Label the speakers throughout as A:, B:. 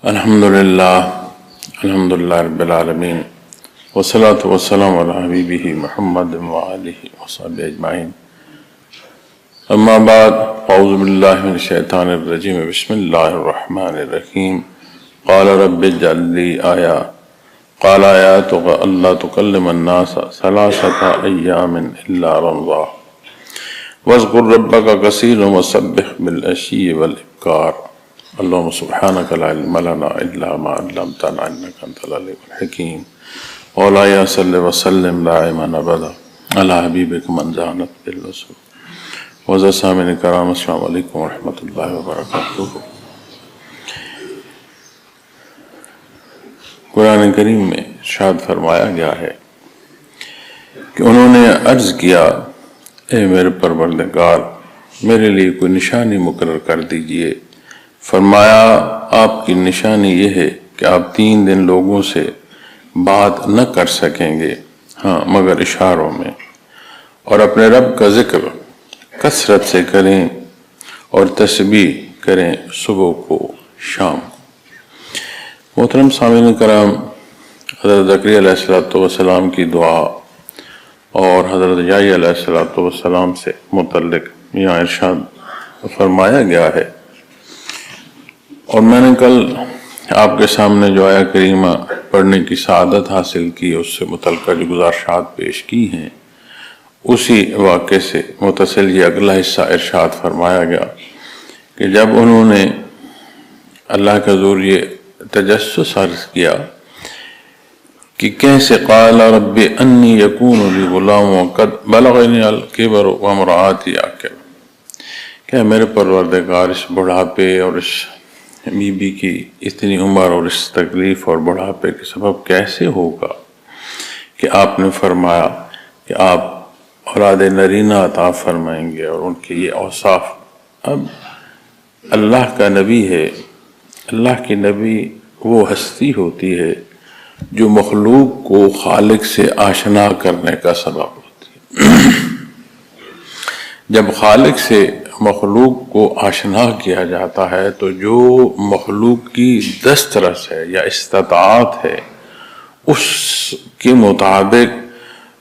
A: الحمدللہ رب العالمین والصلاة والسلام علی حبیبہ محمد وآلہ وصحبہ اجمعین اما بعد اعوذ باللہ من الشیطان الرجیم بسم اللہ الرحمن الرحیم قال رب اجعل لی آیا قال آیاتک اللہ تکلم الناس ثلاثة ایام الا رمضا واذکر ربک کثیرا وسبح بالعشی والابکار اللهم سبحانك لا علم لنا إلا ما علمتنا إنك أنت العليم الحكيم مولاي صل وسلم دائما أبدا على حبيبك من زانت بالرسول وعزیز سامعین کرام السلام علیکم ورحمۃ اللہ وبرکاتہ۔ قرآن کریم میں ارشاد فرمایا گیا ہے کہ انہوں نے عرض کیا اے میرے پروردگار میرے لیے کوئی نشانی مقرر کر دیجئے۔ فرمایا آپ کی نشانی یہ ہے کہ آپ 3 دن لوگوں سے بات نہ کر سکیں گے ہاں مگر اشاروں میں، اور اپنے رب کا ذکر کثرت سے کریں اور تسبیح کریں صبح کو شام۔ محترم سامعین کرام، حضرت زکریا علیہ السلام کی دعا اور حضرت یحییٰ علیہ السلام سے متعلق یہاں ارشاد فرمایا گیا ہے، اور میں نے کل آپ کے سامنے جو آیہ کریمہ پڑھنے کی سعادت حاصل کی اس سے متعلقہ جو گزارشات پیش کی ہیں، اسی واقعے سے متصل یہ اگلا حصہ ارشاد فرمایا گیا کہ جب انہوں نے اللہ کے حضور یہ تجسس عرض کیا کہ کیسے قال رب انی یکون لی غلام وقد بلغنی الکبر وامرأتی عاقر، کہ میرے پروردگار اس بڑھاپے اور اس بی بی کی اتنی عمر اور اس تکلیف اور بڑھاپے کے سبب کیسے ہوگا کہ آپ نے فرمایا کہ آپ اولاد نرینہ عطا فرمائیں گے اور ان کے یہ اوصاف۔ اب اللہ کا نبی ہے، اللہ کی نبی وہ ہستی ہوتی ہے جو مخلوق کو خالق سے آشنا کرنے کا سبب ہوتی ہے۔ جب خالق سے مخلوق کو آشنا کیا جاتا ہے تو جو مخلوق کی دسترس ہے یا استطاعت ہے اس کے مطابق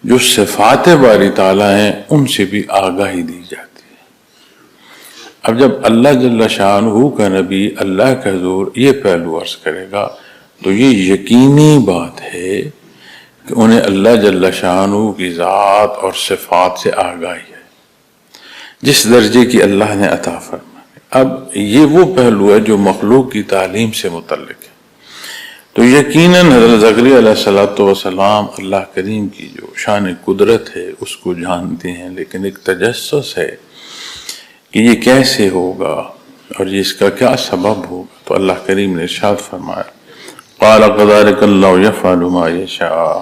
A: جو صفات باری تعالیٰ ہیں ان سے بھی آگاہی دی جاتی ہے۔ اب جب اللہ جل شانہ کا نبی اللہ کا حضور یہ پہلو عرض کرے گا تو یہ یقینی بات ہے کہ انہیں اللہ جل شانہ کی ذات اور صفات سے آگاہی ہے جس درجے کی اللہ نے عطا فرمائی۔ اب یہ وہ پہلو ہے جو مخلوق کی تعلیم سے متعلق ہے، تو یقیناً حضرت زکریا علیہ السلام اللہ کریم کی جو شان قدرت ہے اس کو جانتے ہیں، لیکن ایک تجسس ہے کہ یہ کیسے ہوگا اور یہ اس کا کیا سبب ہوگا، تو اللہ کریم نے ارشاد فرمایا قال كذلك الله يفعل ما يشاء۔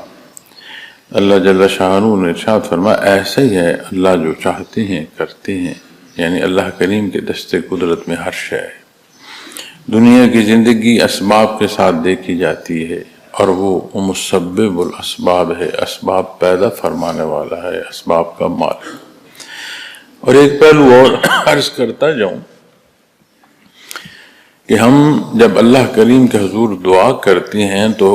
A: اللہ جل شانہ نے ارشاد فرمایا ایسا ہی ہے اللہ جو چاہتے ہیں کرتے ہیں، یعنی اللہ کریم کے دستے قدرت میں ہر شے ہے۔ دنیا کی زندگی اسباب کے ساتھ دیکھی جاتی ہے اور وہ مسبب الاسباب ہے، اسباب پیدا فرمانے والا ہے، اسباب کا مالک۔ اور ایک پہلو اور عرض کرتا جاؤں کہ ہم جب اللہ کریم کے حضور دعا کرتے ہیں تو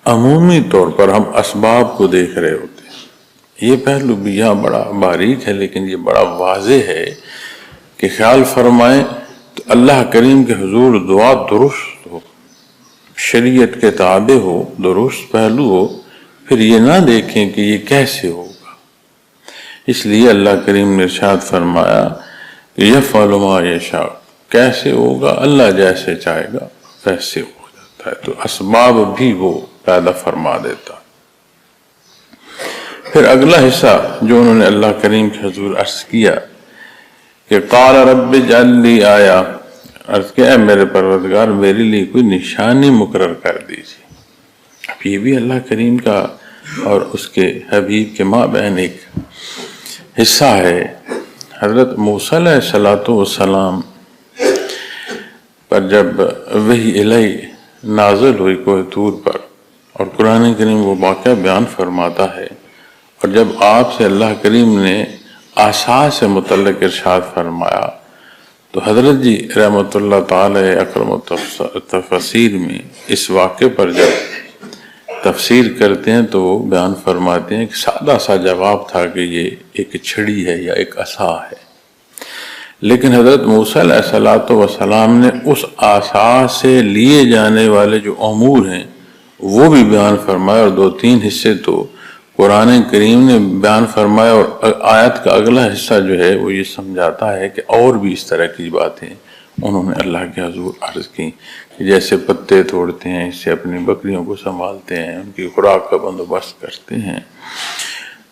A: عمومی طور پر ہم اسباب کو دیکھ رہے ہوتے ہیں۔ یہ پہلو بھی یہاں بڑا باریک ہے لیکن یہ بڑا واضح ہے کہ خیال فرمائیں تو اللہ کریم کے حضور دعا درست ہو، شریعت کے تابع ہو، درست پہلو ہو، پھر یہ نہ دیکھیں کہ یہ کیسے ہوگا۔ اس لیے اللہ کریم نے ارشاد فرمایا کہ یفعل ما یشاء، کیسے ہوگا اللہ جیسے چاہے گا ویسے ہو جاتا ہے، تو اسباب بھی وہ پیدا فرما دیتا۔ پھر اگلا حصہ جو انہوں نے اللہ کریم کے حضور عرض کیا کہ قال رب اجعل لی آیا، عرض کیا اے میرے پروردگار میرے لیے کوئی نشانی مقرر کر دیجیے۔ اب یہ بھی اللہ کریم کا اور اس کے حبیب کے مابین ایک حصہ ہے۔ حضرت موسیٰ علیہ السلام پر جب وحی الہی نازل ہوئی کوہ طور پر، اور قرآن کریم وہ واقعہ بیان فرماتا ہے، اور جب آپ سے اللہ کریم نے عصا سے متعلق ارشاد فرمایا تو حضرت جی رحمۃ اللہ تعالی اکرم التفسیر میں اس واقعے پر جب تفسیر کرتے ہیں تو وہ بیان فرماتے ہیں کہ سادہ سا جواب تھا کہ یہ ایک چھڑی ہے یا ایک عصا ہے، لیکن حضرت موسیٰ علیہ السلام نے اس عصا سے لیے جانے والے جو امور ہیں وہ بھی بیان فرمایا، اور 2-3 حصے تو قرآن کریم نے بیان فرمایا، اور آیت کا اگلا حصہ جو ہے وہ یہ سمجھاتا ہے کہ اور بھی اس طرح کی باتیں انہوں نے اللہ کے حضور عرض کی، کہ جیسے پتے توڑتے ہیں، اس سے اپنی بکریوں کو سنبھالتے ہیں، ان کی خوراک کا بندوبست کرتے ہیں۔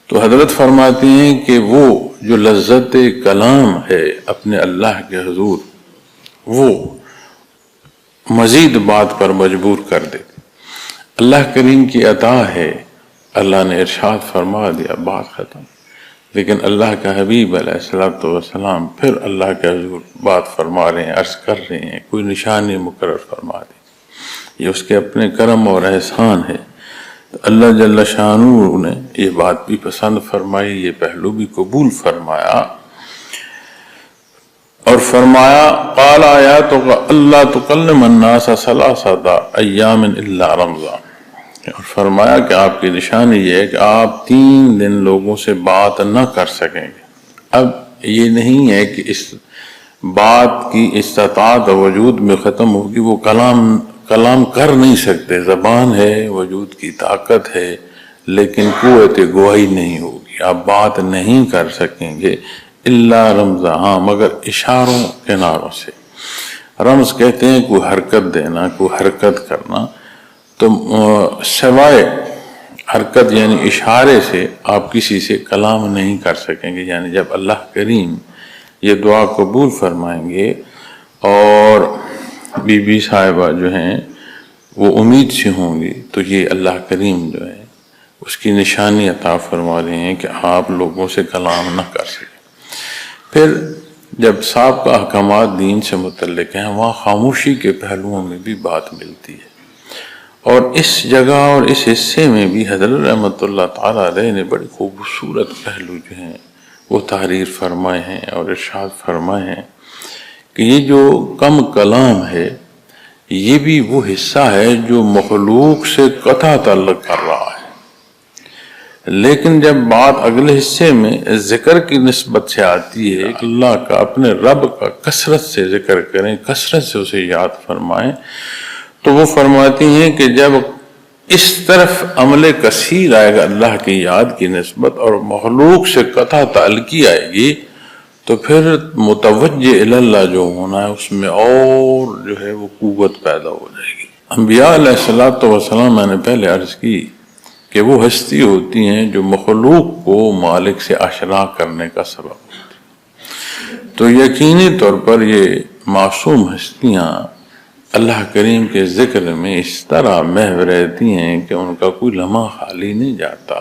A: تو حضرت فرماتے ہیں کہ وہ جو لذت کلام ہے اپنے اللہ کے حضور، وہ مزید بات پر مجبور کر دے۔ اللہ کریم کی عطا ہے، اللہ نے ارشاد فرما دیا، بات ختم۔ لیکن اللہ کا حبیب علیہ السلام پھر اللہ کے حضور بات فرما رہے ہیں، عرض کر رہے ہیں، کوئی نشانی مقرر فرما دیں، یہ اس کے اپنے کرم اور احسان ہے۔ تو اللہ جل شانہ نے یہ بات بھی پسند فرمائی، یہ پہلو بھی قبول فرمایا، اور فرمایا قال آیاتک اللہ تکلم الناس ثلاثۃ ایام الا رمضان، اور فرمایا کہ آپ کی نشانی یہ ہے کہ آپ 3 دن لوگوں سے بات نہ کر سکیں گے۔ اب یہ نہیں ہے کہ اس بات کی استطاعت وجود میں ختم ہوگی، وہ کلام کر نہیں سکتے، زبان ہے، وجود کی طاقت ہے، لیکن قوت گوئی نہیں ہوگی، آپ بات نہیں کر سکیں گے الا رمضان، ہاں مگر اشاروں کناروں سے۔ رمز کہتے ہیں کوئی حرکت دینا، کوئی حرکت کرنا، تو سوائے حرکت یعنی اشارے سے آپ کسی سے کلام نہیں کر سکیں گے۔ یعنی جب اللہ کریم یہ دعا قبول فرمائیں گے اور بی بی صاحبہ جو ہیں وہ امید سے ہوں گی، تو یہ اللہ کریم جو ہے اس کی نشانی عطا فرما رہے ہیں کہ آپ لوگوں سے کلام نہ کر سکیں۔ پھر جب سابقہ احکامات دین سے متعلق ہیں، وہاں خاموشی کے پہلوؤں میں بھی بات ملتی ہے، اور اس جگہ اور اس حصے میں بھی حضرت رحمۃ اللہ تعالیٰ علیہ نے بڑے خوبصورت پہلو جو ہیں وہ تحریر فرمائے ہیں اور ارشاد فرمائے ہیں کہ یہ جو کم کلام ہے یہ بھی وہ حصہ ہے جو مخلوق سے قطع تعلق کر رہا ہے، لیکن جب بات اگلے حصے میں ذکر کی نسبت سے آتی ہے کہ اللہ کا، اپنے رب کا کثرت سے ذکر کریں، کثرت سے اسے یاد فرمائیں، تو وہ فرماتی ہیں کہ جب اس طرف عمل کثیر آئے گا اللہ کی یاد کی نسبت اور مخلوق سے قطع تعلقی آئے گی، تو پھر متوجہ اللہ جو ہونا ہے اس میں اور جو ہے وہ قوت پیدا ہو جائے گی۔ انبیاء علیہ السلام میں نے پہلے عرض کی کہ وہ ہستی ہوتی ہیں جو مخلوق کو مالک سے آشنا کرنے کا سبب ہوتی، تو یقینی طور پر یہ معصوم ہستیاں اللہ کریم کے ذکر میں اس طرح محو رہتی ہیں کہ ان کا کوئی لمحہ خالی نہیں جاتا،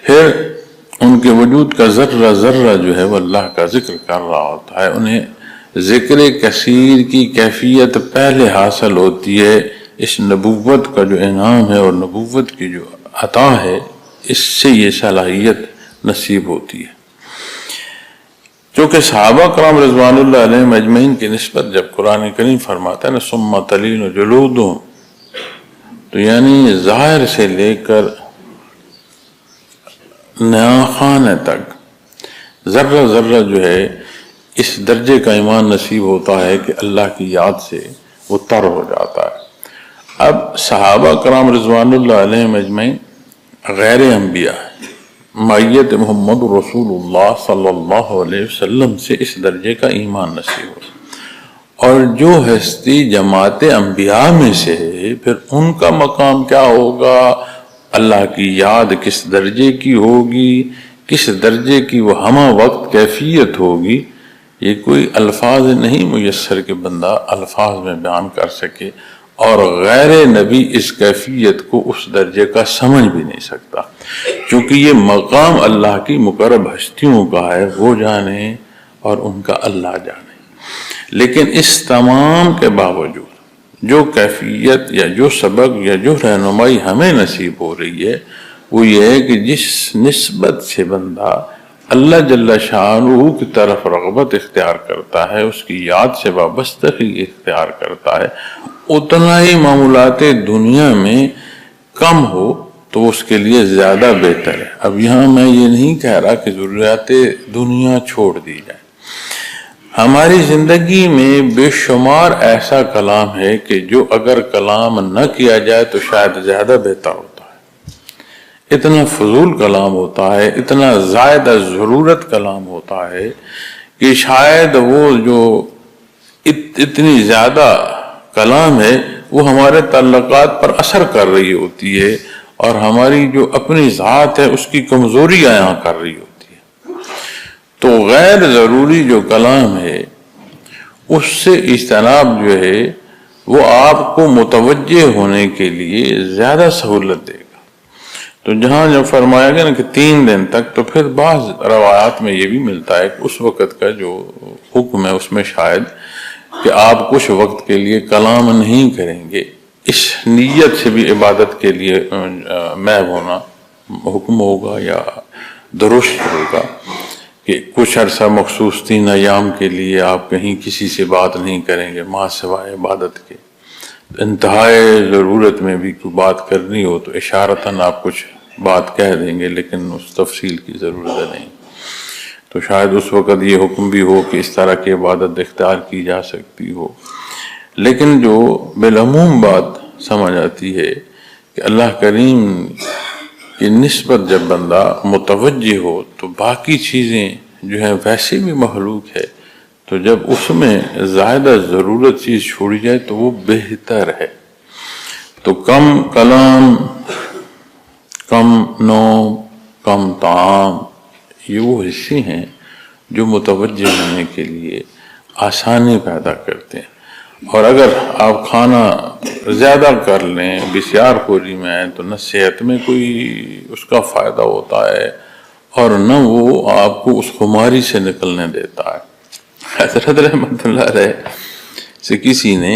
A: پھر ان کے وجود کا ذرہ ذرہ جو ہے وہ اللہ کا ذکر کر رہا ہوتا ہے، انہیں ذکر کثیر کی کیفیت پہلے حاصل ہوتی ہے، اس نبوت کا جو انعام ہے اور نبوت کی جو عطا ہے اس سے یہ صلاحیت نصیب ہوتی ہے۔ چونکہ صحابہ کرام رضوان اللہ علیہم اجمعین کی نسبت جب قرآن کریم فرماتا ہے نا ثم تلین جلودہم، تو یعنی ظاہر سے لے کر نیاخانے تک ذرہ ذرہ جو ہے اس درجے کا ایمان نصیب ہوتا ہے کہ اللہ کی یاد سے وہ تر ہو جاتا ہے۔ اب صحابہ کرام رضوان اللہ علیہم اجمعین غیر انبیاء معیت محمد رسول اللہ صلی اللہ علیہ وسلم سے اس درجے کا ایمان نصیب ہو، اور جو ہستی جماعت انبیاء میں سے ہے پھر ان کا مقام کیا ہوگا، اللہ کی یاد کس درجے کی ہوگی، کس درجے کی وہ ہمہ وقت کیفیت ہوگی، یہ کوئی الفاظ نہیں میسر کہ بندہ الفاظ میں بیان کر سکے، اور غیر نبی اس کیفیت کو اس درجے کا سمجھ بھی نہیں سکتا، کیونکہ یہ مقام اللہ کی مقرب ہستیوں کا ہے، وہ جانے اور ان کا اللہ جانے۔ لیکن اس تمام کے باوجود جو کیفیت یا جو سبق یا جو رہنمائی ہمیں نصیب ہو رہی ہے وہ یہ ہے کہ جس نسبت سے بندہ اللہ جل شانہ کی طرف رغبت اختیار کرتا ہے، اس کی یاد سے وابستگی اختیار کرتا ہے، اتنا ہی معمولات دنیا میں کم ہو تو اس کے لیے زیادہ بہتر ہے۔ اب یہاں میں یہ نہیں کہہ رہا کہ ضروریات دنیا چھوڑ دی جائے۔ ہماری زندگی میں بے شمار ایسا کلام ہے کہ جو اگر کلام نہ کیا جائے تو شاید زیادہ بہتر ہوتا ہے۔ اتنا فضول کلام ہوتا ہے، اتنا زائد ضرورت کلام ہوتا ہے کہ شاید وہ جو اتنی زیادہ کلام ہے وہ ہمارے تعلقات پر اثر کر رہی ہوتی ہے، اور ہماری جو اپنی ذات ہے اس کی کمزوری یہاں کر رہی ہوتی ہے۔ تو غیر ضروری جو کلام ہے اس سے اجتناب جو ہے وہ آپ کو متوجہ ہونے کے لیے زیادہ سہولت دے گا۔ تو جہاں جب فرمایا گیا نا کہ 3 دن تک، تو پھر بعض روایات میں یہ بھی ملتا ہے کہ اس وقت کا جو حکم ہے اس میں شاید کہ آپ کچھ وقت کے لیے کلام نہیں کریں گے، اس نیت سے بھی عبادت کے لیے محو ہونا حکم ہوگا یا درست ہوگا کہ کچھ عرصہ مخصوص 3 ایام کے لیے آپ کہیں کسی سے بات نہیں کریں گے ماں سوائے عبادت کے۔ انتہائی ضرورت میں بھی کوئی بات کرنی ہو تو اشارتاً آپ کچھ بات کہہ دیں گے، لیکن اس تفصیل کی ضرورت نہیں۔ تو شاید اس وقت یہ حکم بھی ہو کہ اس طرح کی عبادت اختیار کی جا سکتی ہو۔ لیکن جو بالعموم بات سمجھ آتی ہے کہ اللہ کریم کی نسبت جب بندہ متوجہ ہو تو باقی چیزیں جو ہیں ویسے بھی مخلوق ہے، تو جب اس میں زیادہ ضرورت چیز چھوڑی جائے تو وہ بہتر ہے۔ تو کم کلام، کم نوم، کم طعام، یہ وہ حصے ہیں جو متوجہ ہونے کے لیے آسانی پیدا کرتے ہیں۔ اور اگر آپ کھانا زیادہ کر لیں، بسیار خوری میں آئیں، تو نہ صحت میں کوئی اس کا فائدہ ہوتا ہے اور نہ وہ آپ کو اس خماری سے نکلنے دیتا ہے۔ حضرت رحمت اللہ علیہ سے کسی نے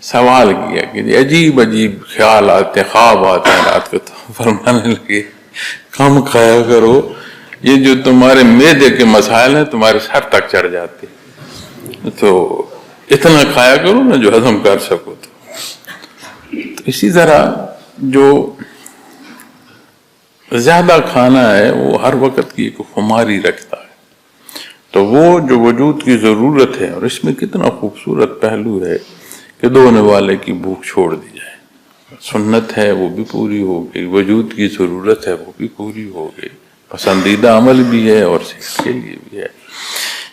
A: سوال کیا کہ عجیب عجیب خیال آتے، خواب آتے ہیں رات کو، تو فرمانے لگے کم کھایا کرو، یہ جو تمہارے معدے کے مسائل ہیں تمہارے سر تک چڑھ جاتے، تو اتنا کھایا کرو نا جو ہضم کر سکو۔ تو اسی طرح جو زیادہ کھانا ہے وہ ہر وقت کی ایک خماری رکھتا ہے، تو وہ جو وجود کی ضرورت ہے، اور اس میں کتنا خوبصورت پہلو ہے کہ دھونے والے کی بھوک چھوڑ دی جائے، سنت ہے وہ بھی پوری ہو گئی، وجود کی ضرورت ہے وہ بھی پوری ہو گئی، پسندیدہ عمل بھی ہے اور صحت کے لیے بھی ہے۔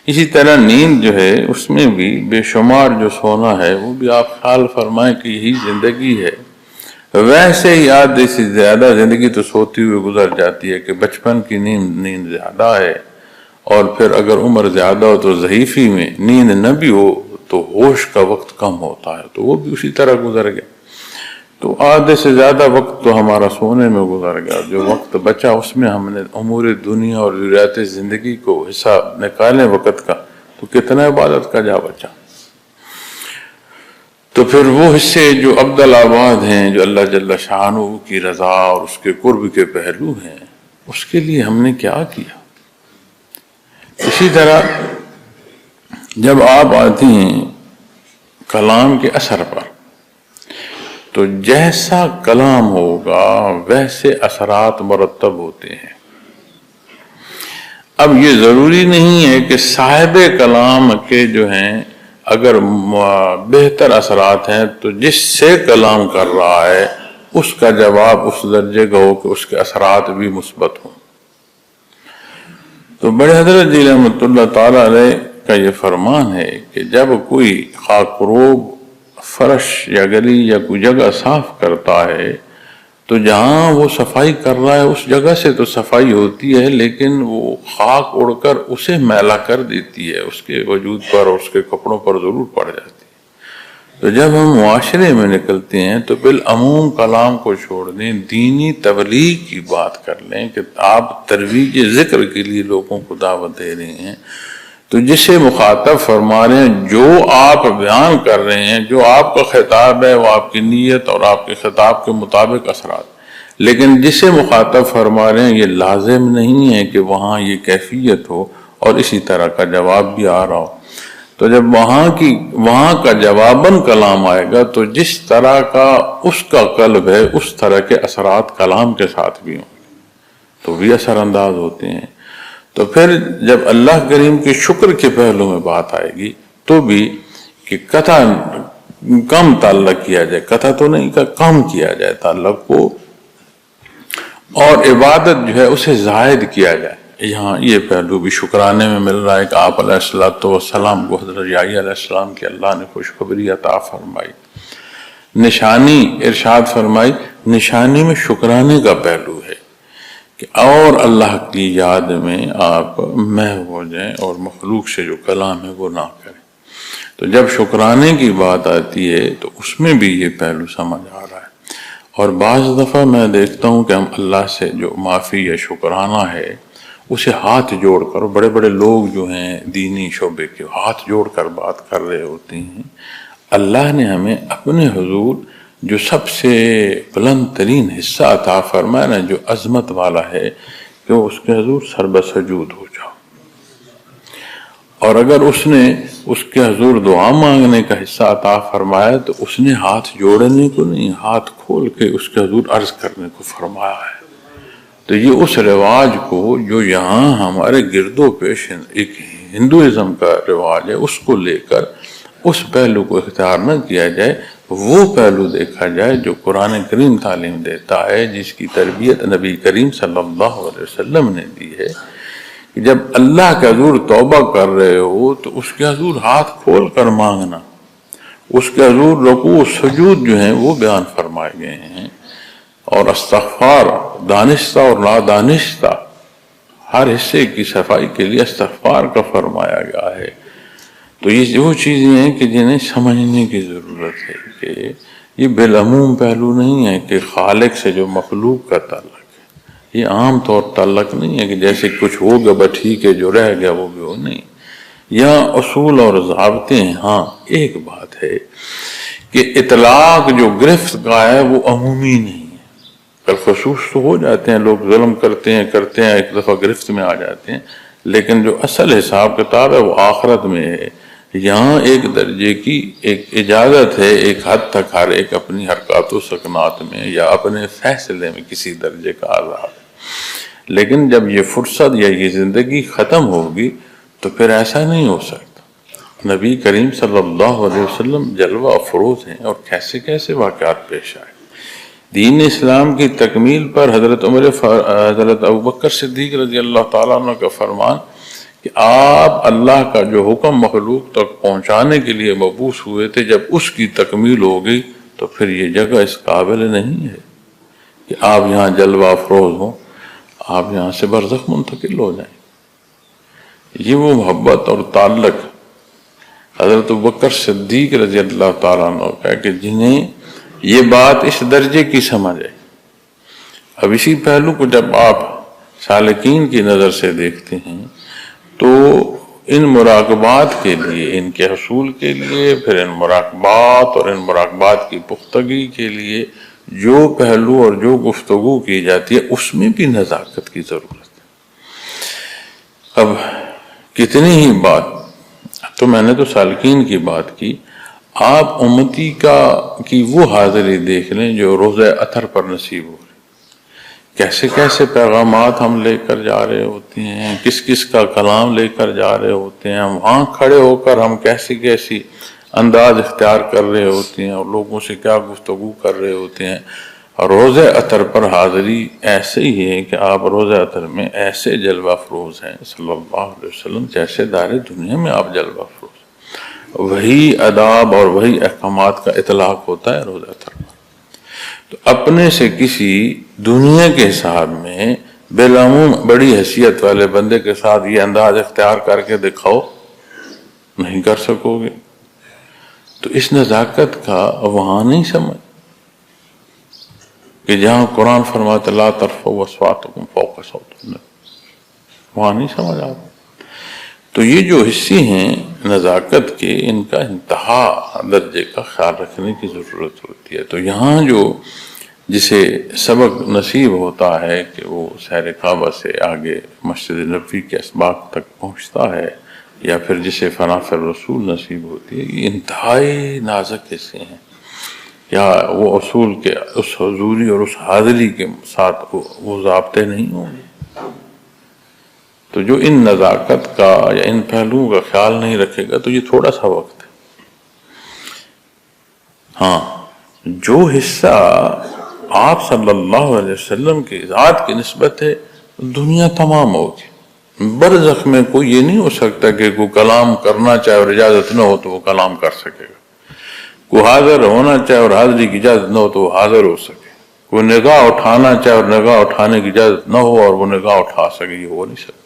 A: اسی طرح نیند جو ہے اس میں بھی بے شمار جو سونا ہے وہ بھی آپ خیال فرمائیں کہ یہی زندگی ہے۔ ویسے ہی آدھے سے زیادہ زندگی تو سوتی ہوئے گزر جاتی ہے کہ بچپن کی نیند زیادہ ہے، اور پھر اگر عمر زیادہ ہو تو ضعیفی میں نیند نہ بھی ہو تو ہوش کا وقت کم ہوتا ہے، تو وہ بھی اسی طرح گزر گیا۔ تو آدھے سے زیادہ وقت تو ہمارا سونے میں گزر گیا، جو وقت بچا اس میں ہم نے امور دنیا اور ضروریات زندگی کو حصہ نکالیں وقت کا، تو کتنا عبادت کا جا بچا۔ تو پھر وہ حصے جو ابدل آباد ہیں، جو اللہ جل شانہ کی رضا اور اس کے قرب کے پہلو ہیں، اس کے لیے ہم نے کیا کیا؟ اسی طرح جب آپ آتی ہیں کلام کے اثر پر، تو جیسا کلام ہوگا ویسے اثرات مرتب ہوتے ہیں۔ اب یہ ضروری نہیں ہے کہ صاحب کلام کے جو ہیں اگر بہتر اثرات ہیں تو جس سے کلام کر رہا ہے اس کا جواب اس درجے کا ہو کہ اس کے اثرات بھی مثبت ہوں۔ تو بڑے حضرت جی رحمۃ اللہ تعالی علیہ کا یہ فرمان ہے کہ جب کوئی خاکروب فرش یا گلی یا کوئی جگہ صاف کرتا ہے تو جہاں وہ صفائی کر رہا ہے اس جگہ سے تو صفائی ہوتی ہے، لیکن وہ خاک اڑ کر اسے میلا کر دیتی ہے، اس کے وجود پر اور اس کے کپڑوں پر ضرور پڑ جاتی ہے۔ تو جب ہم معاشرے میں نکلتے ہیں تو بالعموم کلام کو چھوڑ دیں، دینی تبلیغ کی بات کر لیں کہ آپ ترویج ذکر کے لیے لوگوں کو دعوت دے رہے ہیں، تو جسے مخاطب فرما رہے ہیں جو آپ بیان کر رہے ہیں، جو آپ کا خطاب ہے وہ آپ کی نیت اور آپ کے خطاب کے مطابق اثرات، لیکن جسے مخاطب فرما رہے ہیں یہ لازم نہیں ہے کہ وہاں یہ کیفیت ہو اور اسی طرح کا جواب بھی آ رہا ہو۔ تو جب وہاں کا جواباً کلام آئے گا تو جس طرح کا اس کا قلب ہے اس طرح کے اثرات کلام کے ساتھ بھی ہوں تو بھی اثر انداز ہوتے ہیں۔ تو پھر جب اللہ کریم کے شکر کے پہلو میں بات آئے گی تو بھی کہ قطع کم تعلق کیا جائے، قطع تو نہیں کہ کم کیا جائے تعلق کو، اور عبادت جو ہے اسے زائد کیا جائے۔ یہاں یہ پہلو بھی شکرانے میں مل رہا ہے کہ آپ علیہ السلام کو حضرت یحییٰ علیہ السلام کی اللہ نے خوشخبری عطا فرمائی، نشانی ارشاد فرمائی، نشانی میں شکرانے کا پہلو ہے کہ اور اللہ کی یاد میں آپ محو ہو جائیں اور مخلوق سے جو کلام ہے وہ نہ کریں۔ تو جب شکرانے کی بات آتی ہے تو اس میں بھی یہ پہلو سمجھ آ رہا ہے۔ اور بعض دفعہ میں دیکھتا ہوں کہ ہم اللہ سے جو معافی یا شکرانہ ہے اسے ہاتھ جوڑ کر، بڑے بڑے لوگ جو ہیں دینی شعبے کے ہاتھ جوڑ کر بات کر رہے ہوتے ہیں۔ اللہ نے ہمیں اپنے حضور جو سب سے بلند ترین حصہ عطا فرمایا نا، جو عظمت والا ہے، کہ اس کے حضور سربہ سجود ہو جاؤ، اور اگر اس نے اس کے حضور دعا مانگنے کا حصہ عطا فرمایا تو اس نے ہاتھ جوڑنے کو نہیں، ہاتھ کھول کے اس کے حضور عرض کرنے کو فرمایا ہے۔ تو یہ اس رواج کو جو یہاں ہمارے گرد و پیش ایک ہندوازم کا رواج ہے اس کو لے کر اس پہلو کو اختیار نہ کیا جائے، وہ پہلو دیکھا جائے جو قرآن کریم تعلیم دیتا ہے، جس کی تربیت نبی کریم صلی اللہ علیہ وسلم نے دی ہے کہ جب اللہ کے حضور توبہ کر رہے ہو تو اس کے حضور ہاتھ کھول کر مانگنا، اس کے حضور رکوع سجود جو ہیں وہ بیان فرمائے گئے ہیں، اور استغفار دانستہ اور نادانستہ ہر حصے کی صفائی کے لیے استغفار کا فرمایا گیا ہے۔ تو یہ وہ چیزیں ہیں کہ جنہیں سمجھنے کی ضرورت ہے کہ یہ بالعموم پہلو نہیں ہے کہ خالق سے جو مخلوق کا تعلق ہے، یہ عام طور تعلق نہیں ہے کہ جیسے کچھ ہوگا بس ٹھیک ہے جو رہ گیا وہ بھی ہو، نہیں، یہاں اصول اور ضابطے ہیں۔ ہاں ایک بات ہے کہ اطلاق جو گرفت کا ہے وہ عمومی نہیں ہے، بالخصوص تو ہو جاتے ہیں، لوگ ظلم کرتے ہیں ایک دفعہ گرفت میں آ جاتے ہیں، لیکن جو اصل حساب کتاب ہے وہ آخرت میں ہے۔ یہاں ایک درجے کی ایک اجازت ہے، ایک حد تک ہر ایک اپنی حرکات و سکنات میں یا اپنے فیصلے میں کسی درجے کا آزاد ہے، لیکن جب یہ فرصت یا یہ زندگی ختم ہوگی تو پھر ایسا نہیں ہو سکتا۔ نبی کریم صلی اللہ علیہ وسلم جلوہ افروز ہیں اور کیسے کیسے واقعات پیش آئے۔ دین اسلام کی تکمیل پر حضرت ابوبکر صدیق رضی اللہ تعالیٰ عنہ کا فرمان کہ آپ اللہ کا جو حکم مخلوق تک پہنچانے کے لیے مبعوث ہوئے تھے، جب اس کی تکمیل ہو گئی تو پھر یہ جگہ اس قابل نہیں ہے کہ آپ یہاں جلوہ افروز ہوں، آپ یہاں سے برزخ منتقل ہو جائیں۔ یہ وہ محبت اور تعلق حضرت ابوبکر صدیق رضی اللہ تعالیٰ عنہ کا ہے کہ جنہیں یہ بات اس درجے کی سمجھ ہے۔ اب اسی پہلو کو جب آپ سالکین کی نظر سے دیکھتے ہیں تو ان مراقبات کے لیے، ان کے حصول کے لیے، پھر ان مراقبات اور ان مراقبات کی پختگی کے لیے جو پہلو اور جو گفتگو کی جاتی ہے اس میں بھی نزاکت کی ضرورت ہے۔ اب کتنی ہی بات تو میں نے تو سالکین کی بات کی، آپ امتی کی وہ حاضری دیکھ لیں جو روزہ اطہر پر نصیب ہو رہی، کیسے کیسے پیغامات ہم لے کر جا رہے ہوتے ہیں، کس کس کا کلام لے کر جا رہے ہوتے ہیں، ہم وہاں کھڑے ہو کر ہم کیسی انداز اختیار کر رہے ہوتے ہیں اور لوگوں سے کیا گفتگو کر رہے ہوتے ہیں۔ اور روزہ اطہر پر حاضری ایسے ہی ہے کہ آپ روزہ اطہر میں ایسے جلوہ افروز ہیں صلی اللہ علیہ وسلم جیسے دار دنیا میں آپ جلوہ افروز، وہی آداب اور وہی احکامات کا اطلاق ہوتا ہے روزہ اطہر پر۔ تو اپنے سے کسی دنیا کے حساب میں بالعموم بڑی حیثیت والے بندے کے ساتھ یہ انداز اختیار کر کے دکھاؤ، نہیں کر سکو گے۔ تو اس نزاکت کا وہاں نہیں سمجھ کہ جہاں قرآن فرماتا لا ترفعوا اصواتکم فوق صوت النبی، وہاں نہیں سمجھ آتا۔ تو یہ جو حصے ہیں نزاکت کے، ان کا انتہا درجے کا خیال رکھنے کی ضرورت ہوتی ہے۔ تو یہاں جو جسے سبق نصیب ہوتا ہے کہ وہ سیر کعبہ سے آگے مسجد نبوی کے اسباق تک پہنچتا ہے، یا پھر جسے فناء الرسول نصیب ہوتی ہے، یہ انتہائی نازک حصے ہیں، یا وہ اصول کے اس حضوری اور اس حاضری کے ساتھ وہ ضابطے نہیں ہوں گے۔ تو جو ان نزاکت کا یا ان پہلوؤں کا خیال نہیں رکھے گا تو یہ تھوڑا سا وقت ہے۔ ہاں، جو حصہ آپ صلی اللہ علیہ وسلم کی ذات کی نسبت ہے، دنیا تمام ہوگی۔ برزخ میں کوئی یہ نہیں ہو سکتا کہ کوئی کلام کرنا چاہے اور اجازت نہ ہو تو وہ کلام کر سکے گا، کوئی حاضر ہونا چاہے اور حاضری کی اجازت نہ ہو تو وہ حاضر ہو سکے، کوئی نگاہ اٹھانا چاہے اور نگاہ اٹھانے کی اجازت نہ ہو اور وہ نگاہ اٹھا سکے، یہ ہو نہیں سکتا۔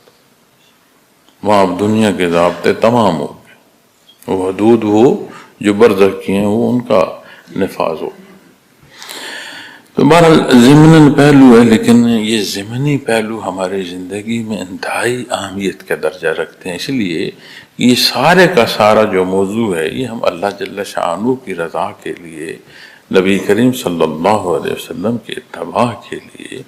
A: وہاں اب دنیا کے ضابطے تمام ہو گئے، وہ حدود وہ جو برزخ کی ہیں وہ ان کا نفاذ ہو۔ تو بہرحال ضمناً پہلو ہے، لیکن یہ ضمنی پہلو ہماری زندگی میں انتہائی اہمیت کا درجہ رکھتے ہیں، اس لیے یہ سارے کا سارا جو موضوع ہے یہ ہم اللہ جل شانہ کی رضا کے لیے، نبی کریم صلی اللہ علیہ وسلم کے اتباع کے لیے،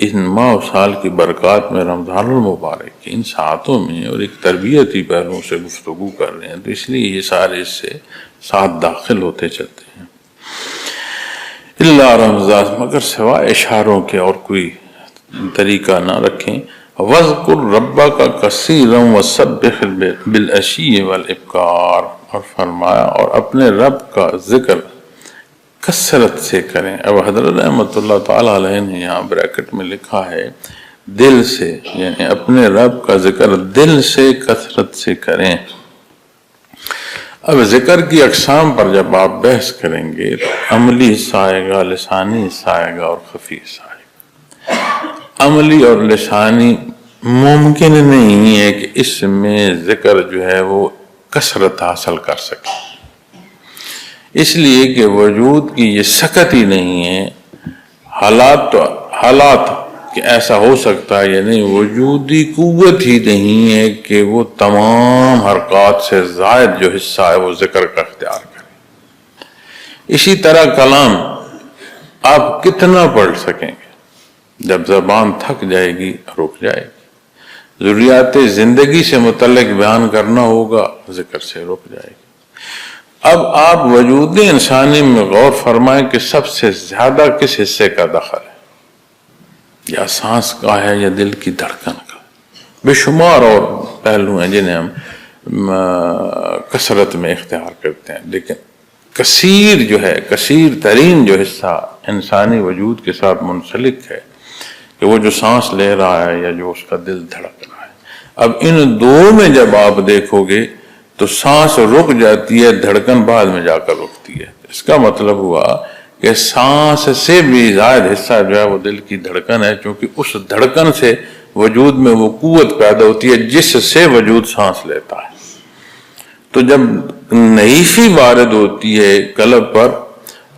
A: ان ماہ و سال کی برکات میں، رمضان المبارک کی ان ساعتوں میں اور ایک تربیتی پہلوؤں سے گفتگو کر رہے ہیں، تو اس لیے یہ سارے اس سے ساتھ داخل ہوتے چلتے ہیں۔ اللہ رمضان، مگر سوائے اشاروں کے اور کوئی طریقہ نہ رکھیں۔ وَاذْكُرْ رَبَّكَ كَثِيرًا وَسَبِّحْ بِالْعَشِيِّ وَالْإِبْكَارِ، اور فرمایا اور اپنے رب کا ذکر کثرت سے کریں۔ اب حضرت رحمۃ اللہ تعالیٰ علیہ نے یہاں بریکٹ میں لکھا ہے دل سے، یعنی اپنے رب کا ذکر دل سے کثرت سے کریں۔ اب ذکر کی اقسام پر جب آپ بحث کریں گے تو عملی حصہ آئے گا، لسانی حصہ آئے گا اور خفی حصہ آئے گا۔ عملی اور لسانی ممکن نہیں ہے کہ اس میں ذکر جو ہے وہ کثرت حاصل کر سکے، اس لیے کہ وجود کی یہ سکت ہی نہیں ہے۔ حالات کہ ایسا ہو سکتا ہے، یعنی وجودی قوت ہی نہیں ہے کہ وہ تمام حرکات سے زائد جو حصہ ہے وہ ذکر کا اختیار کرے۔ اسی طرح کلام آپ کتنا پڑھ سکیں گے، جب زبان تھک جائے گی رک جائے گی۔ ضروریات زندگی سے متعلق بیان کرنا ہوگا، ذکر سے رک جائے گی۔ اب آپ وجود انسانی میں غور فرمائیں کہ سب سے زیادہ کس حصے کا دخل ہے، یا سانس کا ہے یا دل کی دھڑکن کا۔ بے شمار اور پہلو ہیں جنہیں ہم کثرت میں اختیار کرتے ہیں، لیکن کثیر جو ہے، کثیر ترین جو حصہ انسانی وجود کے ساتھ منسلک ہے کہ وہ جو سانس لے رہا ہے یا جو اس کا دل دھڑک رہا ہے۔ اب ان دو میں جب آپ دیکھو گے تو سانس رک جاتی ہے، دھڑکن بعد میں جا کر رکتی ہے۔ اس کا مطلب ہوا کہ سانس سے بھی زائد حصہ جو ہے وہ دل کی دھڑکن ہے، چونکہ اس دھڑکن سے وجود میں وہ قوت پیدا ہوتی ہے جس سے وجود سانس لیتا ہے۔ تو جب نحیفی وارد ہوتی ہے قلب پر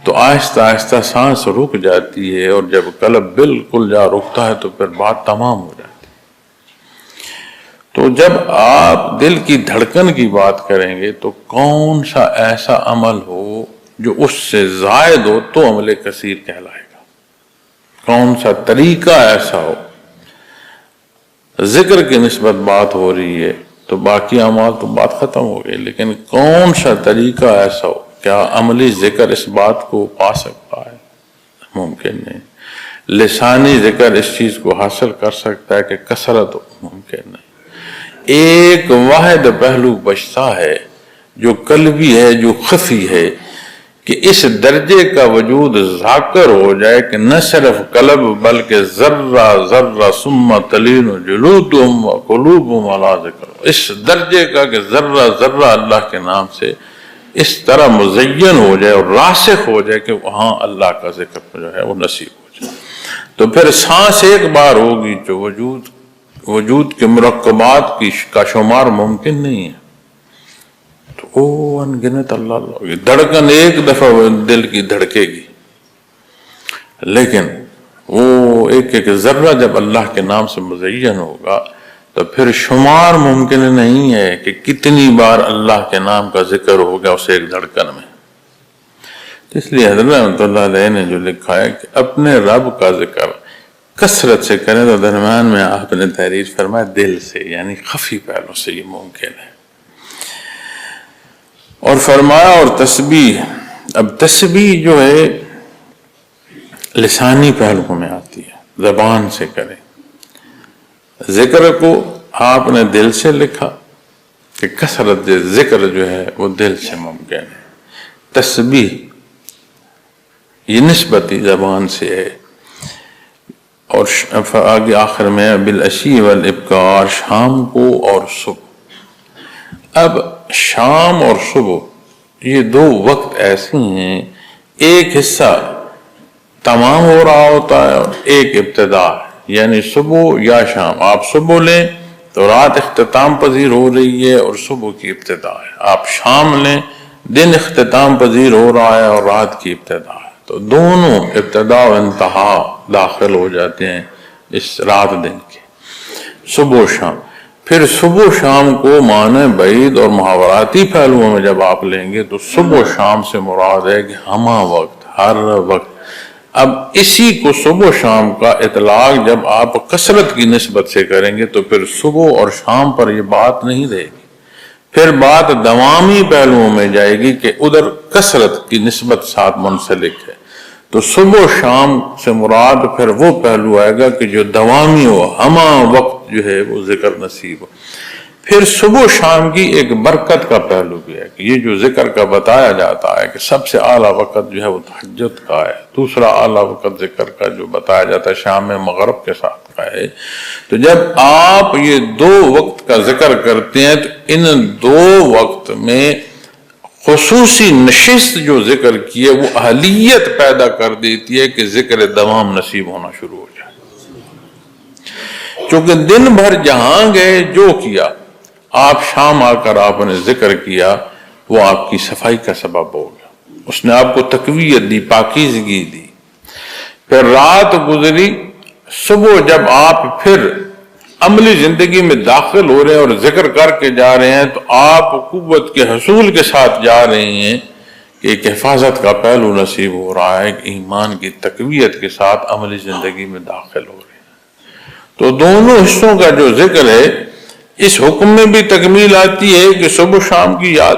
A: تو آہستہ آہستہ سانس رک جاتی ہے، اور جب قلب بالکل جا رکتا ہے تو پھر بات تمام ہو جاتی ہے۔ تو جب آپ دل کی دھڑکن کی بات کریں گے تو کون سا ایسا عمل ہو جو اس سے زائد ہو تو عمل کثیر کہلائے گا، کون سا طریقہ ایسا ہو۔ ذکر کی نسبت بات ہو رہی ہے تو باقی اعمال تو بات ختم ہو گئی، لیکن کون سا طریقہ ایسا ہو، کیا عملی ذکر اس بات کو پا سکتا ہے؟ ممکن نہیں۔ لسانی ذکر اس چیز کو حاصل کر سکتا ہے کہ کثرت ہو؟ ممکن نہیں۔ ایک واحد پہلو بچتا ہے جو قلبی ہے، جو خفی ہے، کہ اس درجے کا وجود ذاکر ہو جائے کہ نہ صرف قلب بلکہ ذرہ ذرہ ثم تلین جلودہم وقلوبہم علی ذکر، اس درجے کا کہ ذرہ ذرہ اللہ کے نام سے اس طرح مزین ہو جائے اور راسخ ہو جائے کہ وہاں اللہ کا ذکر جو ہے وہ نصیب ہو جائے۔ تو پھر سانس ایک بار ہوگی جو وجود کے مرکبات کا شمار ممکن نہیں ہے، تو انگنت اللہ دھڑکن ایک دفعہ دل کی دھڑکے گی، لیکن وہ ایک ایک ذرہ جب اللہ کے نام سے مزین ہوگا تو پھر شمار ممکن نہیں ہے کہ کتنی بار اللہ کے نام کا ذکر ہوگا اس ایک دھڑکن میں۔ اس لیے حضرت رحمۃ اللہ علیہ نے جو لکھا ہے کہ اپنے رب کا ذکر کثرت سے کریں تو درمیان میں آپ نے تحریر فرمایا دل سے، یعنی خفی پہلو سے یہ ممکن ہے. اور فرمایا اور تسبیح، اب تسبیح جو ہے لسانی پہلو میں آتی ہے، زبان سے کریں. ذکر کو آپ نے دل سے لکھا کہ کثرت ذکر جو ہے وہ دل سے ممکن ہے. تسبیح یہ نسبتی زبان سے ہے. اور آگے آخر میں بالعشی والابکار، شام کو اور صبح. اب شام اور صبح یہ دو وقت ایسے ہیں، ایک حصہ تمام ہو رہا ہوتا ہے اور ایک ابتدا ہے، یعنی صبح یا شام. آپ صبح لیں تو رات اختتام پذیر ہو رہی ہے اور صبح کی ابتدا ہے. آپ شام لیں، دن اختتام پذیر ہو رہا ہے اور رات کی ابتدا ہے. تو دونوں ابتدا و انتہا داخل ہو جاتے ہیں اس رات دن کے، صبح و شام. پھر صبح و شام کو معنی بعید اور محاوراتی پہلوؤں میں جب آپ لیں گے تو صبح و شام سے مراد ہے کہ ہمہ وقت، ہر وقت. اب اسی کو صبح و شام کا اطلاق جب آپ کثرت کی نسبت سے کریں گے تو پھر صبح اور شام پر یہ بات نہیں رہے گی، پھر بات دوامی پہلوؤں میں جائے گی کہ ادھر کثرت کی نسبت ساتھ منسلک ہے. تو صبح و شام سے مراد پھر وہ پہلو آئے گا کہ جو دوامی ہو، ہمہ وقت جو ہے وہ ذکر نصیب ہو. پھر صبح و شام کی ایک برکت کا پہلو بھی ہے کہ یہ جو ذکر کا بتایا جاتا ہے کہ سب سے اعلیٰ وقت جو ہے وہ تہجد کا ہے. دوسرا اعلیٰ وقت ذکر کا جو بتایا جاتا ہے شام میں مغرب کے ساتھ کا ہے. تو جب آپ یہ دو وقت کا ذکر کرتے ہیں تو ان دو وقت میں خصوصی نشست جو ذکر کی ہے وہ اہلیت پیدا کر دیتی ہے کہ ذکر دوام نصیب ہونا شروع ہو جائے. چونکہ دن بھر جہاں گئے جو کیا، آپ شام آ کر آپ نے ذکر کیا، وہ آپ کی صفائی کا سبب ہو گیا. اس نے آپ کو تقویت دی، پاکیزگی دی. پھر رات گزری، صبح جب آپ پھر عملی زندگی میں داخل ہو رہے ہیں اور ذکر کر کے جا رہے ہیں تو آپ قوت کے حصول کے ساتھ جا رہے ہیں کہ ایک حفاظت کا پہلو نصیب ہو رہا ہے کہ ایمان کی تقویت کے ساتھ عملی زندگی میں داخل ہو رہے ہیں. تو دونوں حصوں کا جو ذکر ہے اس حکم میں بھی تکمیل آتی ہے کہ صبح شام کی یاد،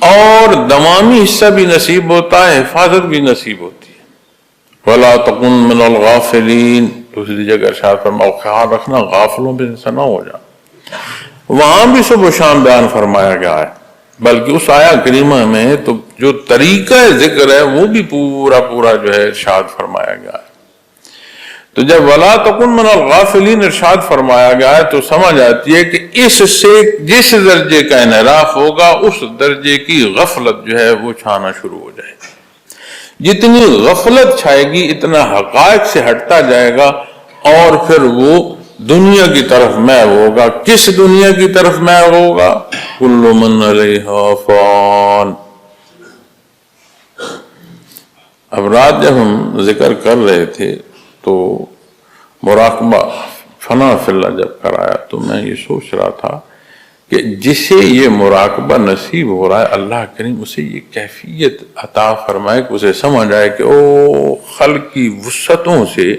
A: اور دوامی حصہ بھی نصیب ہوتا ہے، حفاظت بھی نصیب ہوتی ہے. وَلَا تَكُن مِّنَ الْغَافِلِينَ، دوسری جگہ ارشاد فرماؤ خیال رکھنا غافلوں پہ سے نہ ہو جا. وہاں بھی صبح و شام بیان فرمایا گیا ہے، بلکہ اس آیا کریمہ میں تو جو طریقہ ذکر ہے وہ بھی پورا جو ہے ارشاد فرمایا گیا ہے. تو جب وَلَا تَكُن مِّنَ الْغَافِلِينَ ارشاد فرمایا گیا ہے تو سمجھ آتی ہے کہ اس سے جس درجے کا انحراف ہوگا اس درجے کی غفلت جو ہے وہ چھانا شروع ہو جائے گی. جتنی غفلت چھائے گی اتنا حقائق سے ہٹتا جائے گا اور پھر وہ دنیا کی طرف میل ہوگا. کس دنیا کی طرف میل ہوگا؟ کل من علیہا فان. اب رات جب ہم ذکر کر رہے تھے تو مراقبہ فنا فی اللہ جب کرایا تو میں یہ سوچ رہا تھا کہ جسے یہ مراقبہ نصیب ہو رہا ہے اللہ کریم اسے یہ کیفیت عطا فرمائے کہ اسے سمجھ آئے کہ او خلق کی وسعتوں سے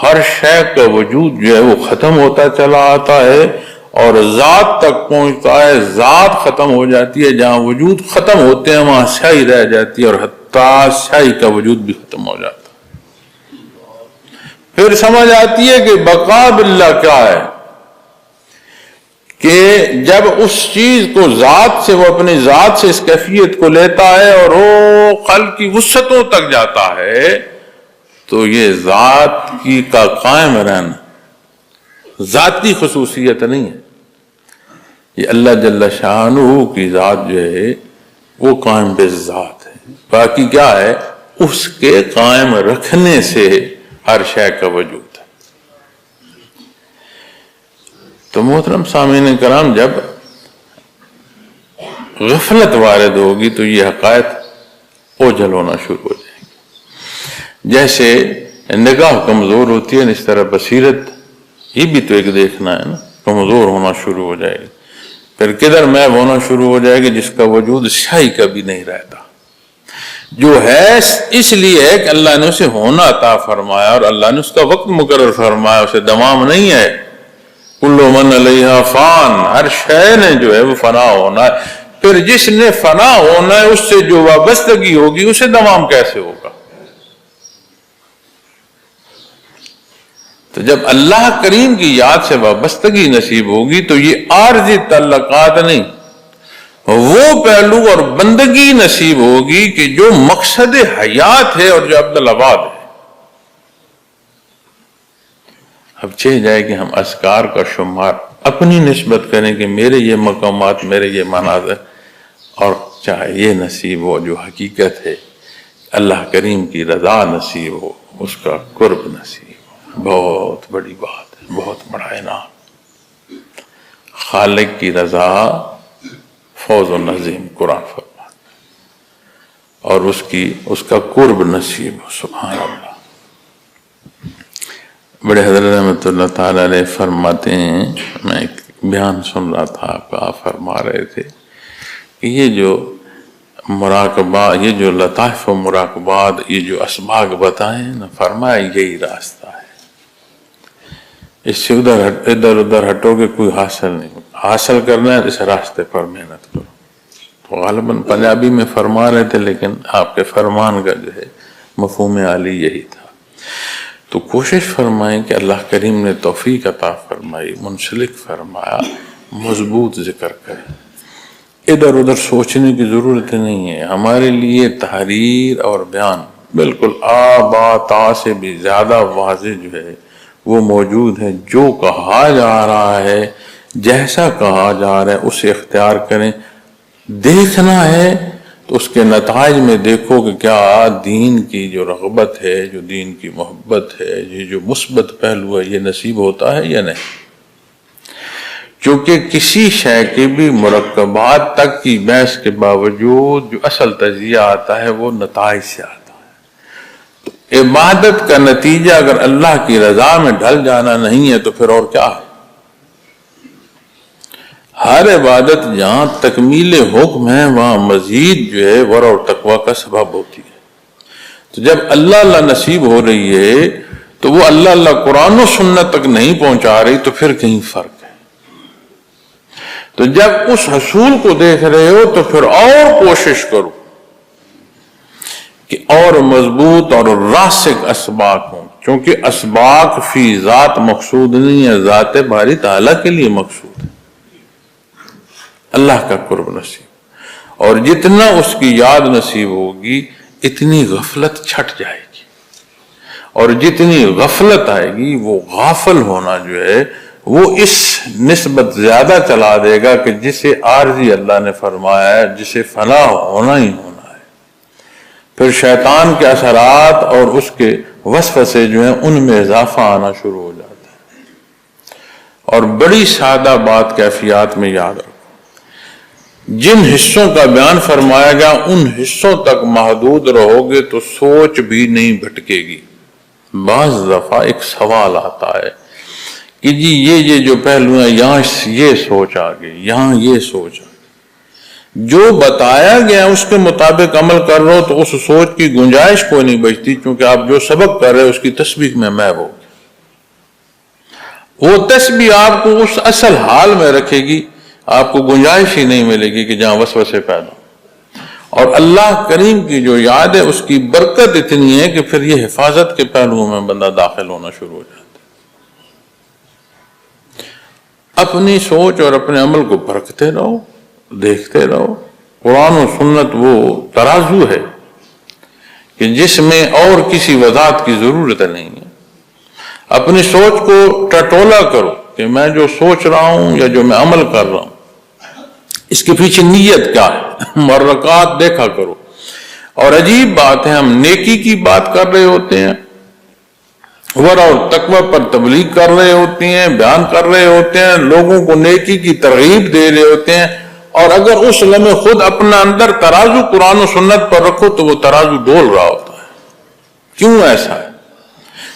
A: ہر شے کا وجود جو ہے وہ ختم ہوتا چلا آتا ہے اور ذات تک پہنچتا ہے، ذات ختم ہو جاتی ہے، جہاں وجود ختم ہوتے ہیں وہاں سیاہی رہ جاتی ہے اور حتیٰ سیاہی کا وجود بھی ختم ہو جاتا ہے. پھر سمجھ آتی ہے کہ بقا باللہ کیا ہے، کہ جب اس چیز کو ذات سے وہ اپنی ذات سے اس کیفیت کو لیتا ہے اور وہ خلق کی وسعتوں تک جاتا ہے تو یہ ذات کی کا قائم رہنا ذاتی خصوصیت نہیں ہے. یہ اللہ جل شانہ کی ذات جو ہے وہ قائم بالذات ہے. باقی کیا ہے؟ اس کے قائم رکھنے سے ہر شے کا وجود. تو محترم سامعین کرام جب غفلت وارد ہوگی تو یہ حقائق اوجھل ہونا شروع ہو جائیں گے. جیسے نگاہ کمزور ہوتی ہے اس طرح بصیرت یہ بھی تو ایک دیکھنا ہے نا، کمزور ہونا شروع ہو جائے گی. پھر کدھر میب ہونا شروع ہو جائے گی جس کا وجود سیاہی کا بھی نہیں رہتا. جو ہے اس لیے ہے کہ اللہ نے اسے ہونا عطا فرمایا اور اللہ نے اس کا وقت مقرر فرمایا، اسے دوام نہیں ہے۔ کل من علیہا فان، ہر شے نے جو ہے وہ فنا ہونا ہے، پھر جس نے فنا ہونا ہے اس سے جو وابستگی ہوگی اسے دوام کیسے ہوگا؟ تو جب اللہ کریم کی یاد سے وابستگی نصیب ہوگی تو یہ عارضی تعلقات نہیں، وہ پہلو اور بندگی نصیب ہوگی کہ جو مقصد حیات ہے اور جو عبدالآباد ہے۔ اب چاہے جائے کہ ہم اذکار کا شمار اپنی نسبت کریں کہ میرے یہ مقامات، میرے یہ مناظر، اور چاہے یہ نصیب ہو جو حقیقت ہے، اللہ کریم کی رضا نصیب ہو، اس کا قرب نصیب ہو، بہت بڑی بات ہے، بہت بڑا انعام۔ خالق کی رضا فوز و نظیم قرآن فرماتا ہے، اور اس کا قرب نصیب ہو، سبحان اللہ۔ بڑے حضرت رحمۃ اللہ تعالی علیہ فرماتے ہیں، میں ایک بیان سن رہا تھا، آپ فرما رہے تھے کہ یہ جو مراقبہ، یہ جو لطائف و مراقبات، یہ جو اسباق بتائے نا، فرمایا یہی راستہ ہے، اس سے ادھر ادھر ہٹو گے کوئی حاصل نہیں، حاصل کرنا ہے اس راستے پر محنت کرو۔ تو غالباً پنجابی میں فرما رہے تھے، لیکن آپ کے فرمان کا جو ہے مفہوم عالی یہی تھا۔ تو کوشش فرمائیں کہ اللہ کریم نے توفیق عطا فرمائی، منسلک فرمایا، مضبوط ذکر کریں، ادھر ادھر سوچنے کی ضرورت نہیں ہے۔ ہمارے لیے تحریر اور بیان بالکل تا سے بھی زیادہ واضح جو ہے وہ موجود ہے۔ جو کہا جا رہا ہے، جیسا کہا جا رہا ہے، اسے اختیار کریں۔ دیکھنا ہے تو اس کے نتائج میں دیکھو کہ کیا دین کی جو رغبت ہے، جو دین کی محبت ہے، یہ جو مثبت پہلو ہے، یہ نصیب ہوتا ہے یا نہیں۔ چونکہ کسی شے کے بھی مرکبات تک کی بحث کے باوجود جو اصل تجزیہ آتا ہے وہ نتائج سے آتا ہے۔ تو عبادت کا نتیجہ اگر اللہ کی رضا میں ڈھل جانا نہیں ہے تو پھر اور کیا ہے؟ ہر عبادت جہاں تکمیل حکم ہے وہاں مزید جو ہے ورع اور تقوی کا سبب ہوتی ہے۔ تو جب اللہ نصیب ہو رہی ہے تو وہ اللہ قرآن و سنت تک نہیں پہنچا رہی تو پھر کہیں فرق ہے۔ تو جب اس حصول کو دیکھ رہے ہو تو پھر اور کوشش کرو کہ اور مضبوط اور راسخ اسباق ہوں، چونکہ اسباق فی ذات مقصود نہیں ہے، ذات باری تعالیٰ کے لیے مقصود ہے، اللہ کا قرب نصیب۔ اور جتنا اس کی یاد نصیب ہوگی اتنی غفلت چھٹ جائے گی، اور جتنی غفلت آئے گی وہ غافل ہونا جو ہے وہ اس نسبت زیادہ چلا دے گا کہ جسے عارضی اللہ نے فرمایا ہے، جسے فنا ہونا ہی ہونا ہے۔ پھر شیطان کے اثرات اور اس کے وسوسے جو ہیں ان میں اضافہ آنا شروع ہو جاتا ہے۔ اور بڑی سادہ بات کیفیات میں یاد رکھو، جن حصوں کا بیان فرمایا گیا ان حصوں تک محدود رہو گے تو سوچ بھی نہیں بھٹکے گی۔ بعض دفعہ ایک سوال آتا ہے کہ جی یہ جو پہلو ہیں، یہاں یہ سوچ آ گئی، یہاں یہ سوچ آ گئی، جو بتایا گیا اس کے مطابق عمل کر رہے ہو تو اس سوچ کی گنجائش کوئی نہیں بچتی، کیونکہ آپ جو سبق کر رہے ہو اس کی تسبیح میں محو ہوگی۔ وہ تسبیح آپ کو اس اصل حال میں رکھے گی، آپ کو گنجائش ہی نہیں ملے گی کہ جہاں وسوسے پیدا ہو۔ اور اللہ کریم کی جو یاد ہے اس کی برکت اتنی ہے کہ پھر یہ حفاظت کے پہلوؤں میں بندہ داخل ہونا شروع ہو جاتا ہے۔ اپنی سوچ اور اپنے عمل کو پرکھتے رہو، دیکھتے رہو۔ قرآن و سنت وہ ترازو ہے کہ جس میں اور کسی وضاحت کی ضرورت نہیں ہے۔ اپنی سوچ کو ٹٹولا کرو کہ میں جو سوچ رہا ہوں یا جو میں عمل کر رہا ہوں اس کے پیچھے نیت کیا ہے، محرکات دیکھا کرو۔ اور عجیب بات ہے، ہم نیکی کی بات کر رہے ہوتے ہیں، ورع اور تقوی پر تبلیغ کر رہے ہوتے ہیں، بیان کر رہے ہوتے ہیں، لوگوں کو نیکی کی ترغیب دے رہے ہوتے ہیں، اور اگر اس لمحے خود اپنا اندر ترازو قرآن و سنت پر رکھو تو وہ ترازو ڈول رہا ہوتا ہے۔ کیوں ایسا ہے؟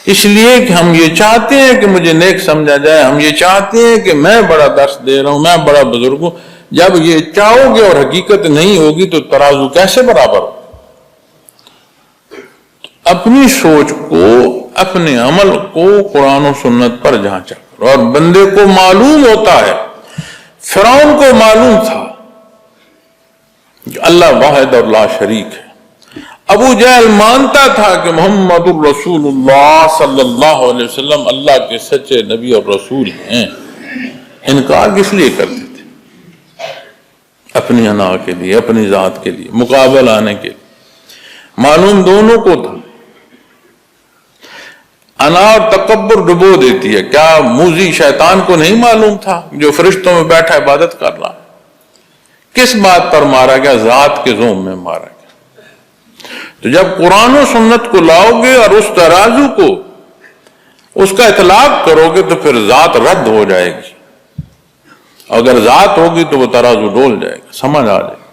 A: اس لیے کہ ہم یہ چاہتے ہیں کہ مجھے نیک سمجھا جائے، ہم یہ چاہتے ہیں کہ میں بڑا درس دے رہا ہوں، میں بڑا بزرگ ہوں۔ جب یہ چاہو گے اور حقیقت نہیں ہوگی تو ترازو کیسے برابر ہو؟ اپنی سوچ کو، اپنے عمل کو قرآن و سنت پر جانچا کرو۔ اور بندے کو معلوم ہوتا ہے، فرعون کو معلوم تھا کہ اللہ واحد اور لا شریک ہے۔ ابو جہل مانتا تھا کہ محمد الرسول اللہ صلی اللہ علیہ وسلم اللہ کے سچے نبی اور رسول ہیں، انکار کس لیے کرتے تھے؟ اپنی انا کے لیے، اپنی ذات کے لیے، مقابل آنے کے لیے۔ معلوم دونوں کو تھا، انا اور تکبر ڈبو دیتی ہے۔ کیا موذی شیطان کو نہیں معلوم تھا جو فرشتوں میں بیٹھا عبادت کر رہا؟ کس بات پر مارا گیا؟ ذات کے ذوم میں مارا گیا۔ تو جب قرآن و سنت کو لاؤ گے اور اس ترازو کو، اس کا اطلاق کرو گے تو پھر ذات رد ہو جائے گی۔ اگر ذات ہوگی تو وہ ترازو ڈول جائے گا، سمجھ آ جائے گا۔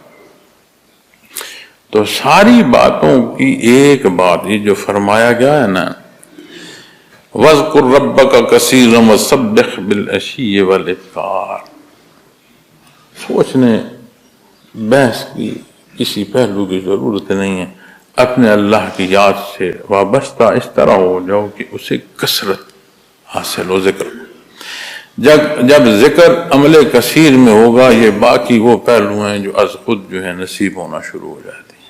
A: تو ساری باتوں کی ایک بات یہ جو فرمایا گیا ہے نا، وَاذْكُرْ رَبَّكَ كَثِيرًا وَسَبِّحْ بِالْعَشِيِّ وَالْإِبْكَارِ۔ سوچنے بحث کی کسی پہلو کی ضرورت نہیں ہے، اپنے اللہ کی یاد سے وابستہ اس طرح ہو جاؤ کہ اسے کثرت حاصل ہو ذکر۔ جب ذکر عمل کثیر میں ہوگا، یہ باقی وہ پہلو ہیں جو از خود جو ہے نصیب ہونا شروع ہو جاتے ہیں۔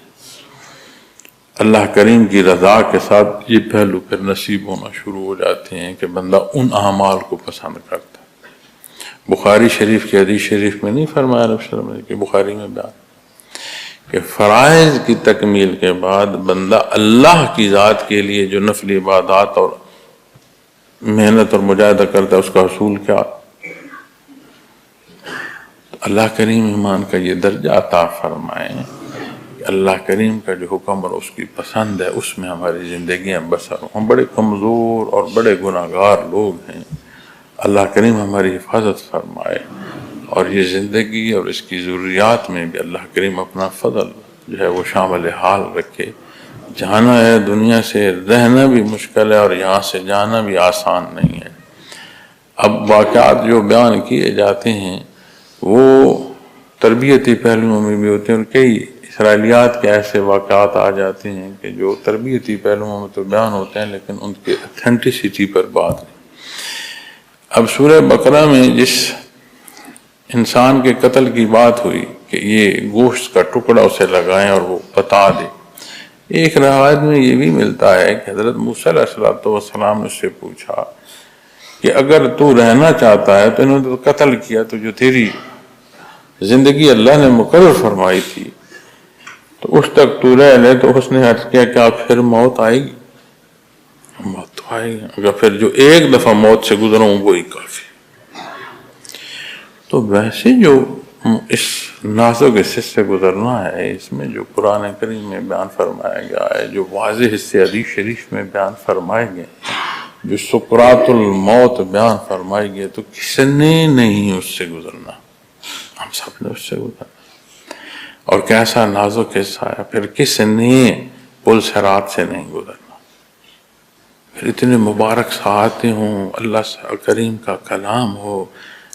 A: اللہ کریم کی رضا کے ساتھ یہ پہلو پھر نصیب ہونا شروع ہو جاتے ہیں کہ بندہ ان اعمال کو پسند کرتا ہے۔ بخاری شریف کی حدیث شریف میں نہیں فرمایا نبی صلی اللہ علیہ وسلم کہ بخاری میں بیان کہ فرائض کی تکمیل کے بعد بندہ اللہ کی ذات کے لیے جو نفلی عبادات اور محنت اور مجاہدہ کرتا ہے، اس کا حصول کیا؟ اللہ کریم ایمان کا یہ درجہ عطا فرمائے کہ اللہ کریم کا جو حکم اور اس کی پسند ہے اس میں ہماری زندگیاں بسر ہوں۔ ہم بڑے کمزور اور بڑے گناہگار لوگ ہیں، اللہ کریم ہماری حفاظت فرمائے، اور یہ زندگی اور اس کی ضروریات میں بھی اللہ کریم اپنا فضل جو ہے وہ شامل حال رکھے۔ جانا ہے دنیا سے، رہنا بھی مشکل ہے اور یہاں سے جانا بھی آسان نہیں ہے۔ اب واقعات جو بیان کیے جاتے ہیں وہ تربیتی پہلوؤں میں بھی ہوتے ہیں، اور کئی اسرائیلیات کے ایسے واقعات آ جاتے ہیں کہ جو تربیتی پہلوؤں میں تو بیان ہوتے ہیں لیکن ان کے اتھینٹسٹی پر بات نہیں۔ اب سورہ بقرہ میں جس انسان کے قتل کی بات ہوئی کہ یہ گوشت کا ٹکڑا اسے لگائیں اور وہ بتا دے، ایک روایت میں یہ بھی ملتا ہے کہ حضرت موسیٰ علیہ السلام نے اس سے پوچھا کہ اگر تو رہنا چاہتا ہے تو انہوں نے تو قتل کیا، تو جو تیری زندگی اللہ نے مقرر فرمائی تھی تو اس تک تو رہ لے۔ تو اس نے عرض کیا کہ پھر موت آئے گی؟ موت تو آئے گی، اگر پھر جو ایک دفعہ موت سے گزروں وہی کافی۔ تو ویسے جو اس نازک حصے سے گزرنا ہے، اس میں جو قرآن کریم میں بیان فرمایا گیا ہے، جو واضح حصے حدیث شریف میں بیان فرمائے گئے، جو سکرات الموت بیان فرمائی گئے، تو کس نے نہیں اس سے گزرنا؟ ہم سب نے اس سے گزرنا۔ اور کیسا نازک حصہ ہے، پھر کس نے پل صراط سے نہیں گزرنا؟ پھر اتنے مبارک ساعتیں ہوں، اللہ کریم کا کلام ہو،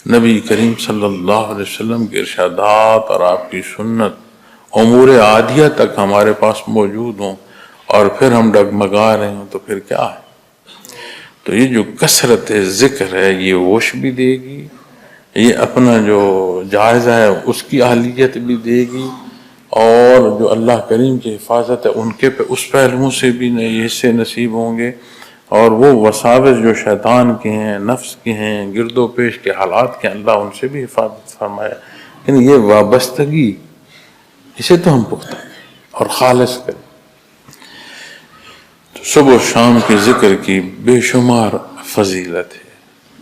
A: نبی کریم صلی اللہ علیہ وسلم کے ارشادات اور آپ کی سنت، امور عادیہ تک ہمارے پاس موجود ہوں، اور پھر ہم ڈگمگا رہے ہوں، تو پھر کیا ہے؟ تو یہ جو کثرت ذکر ہے یہ ہوش بھی دے گی، یہ اپنا جو جائزہ ہے اس کی اہلیت بھی دے گی، اور جو اللہ کریم کی حفاظت ہے ان کے اس پہلوؤں سے بھی یہ حصے نصیب ہوں گے، اور وہ وساوس جو شیطان کے ہیں، نفس کے ہیں، گرد و پیش کے حالات کے، اللہ ان سے بھی حفاظت فرمایا۔ لیکن یہ وابستگی، اسے تو ہم پختہ اور خالص کریں۔ تو صبح و شام کے ذکر کی بے شمار فضیلت ہے،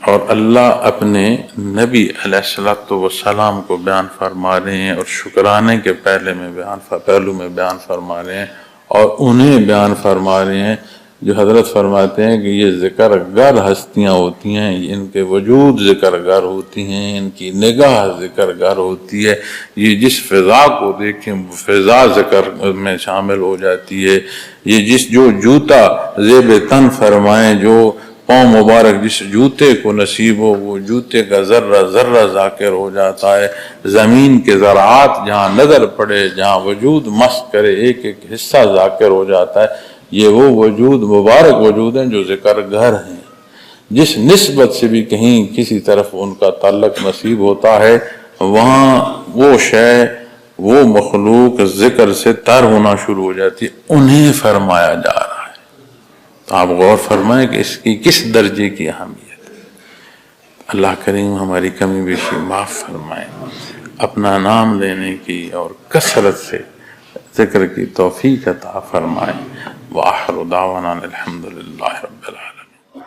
A: اور اللہ اپنے نبی علیہ السلام کو بیان فرما رہے ہیں، اور شکرانے کے پہلو میں بیان فرما رہے ہیں، اور انہیں بیان فرما رہے ہیں جو حضرت فرماتے ہیں کہ یہ ذکر گر ہستیاں ہوتی ہیں، ان کے وجود ذکر گر ہوتی ہیں، ان کی نگاہ ذکر گر ہوتی ہے، یہ جس فضا کو دیکھیں وہ فضا ذکر میں شامل ہو جاتی ہے، یہ جو جوتا زیب تن فرمائیں، جو پاؤں مبارک جس جوتے کو نصیب ہو وہ جوتے کا ذرہ ذرہ ذاکر ہو جاتا ہے، زمین کے زراعت جہاں نظر پڑے، جہاں وجود مس کرے، ایک ایک حصہ ذاکر ہو جاتا ہے۔ یہ وہ وجود مبارک وجود ہیں جو ذکر گھر ہیں، جس نسبت سے بھی کہیں کسی طرف ان کا تعلق نصیب ہوتا ہے وہاں وہ شے وہ مخلوق ذکر سے تر ہونا شروع ہو جاتی ہے، انہیں فرمایا جا رہا ہے۔ تو آپ غور فرمائیں کہ اس کی کس درجے کی اہمیت ہے۔ اللہ کریم ہماری کمی بیشی معاف فرمائے، اپنا نام لینے کی اور کثرت سے ذکر کی توفیق عطا فرمائے۔ وآخر دعوانا الحمدللہ رب العالمین۔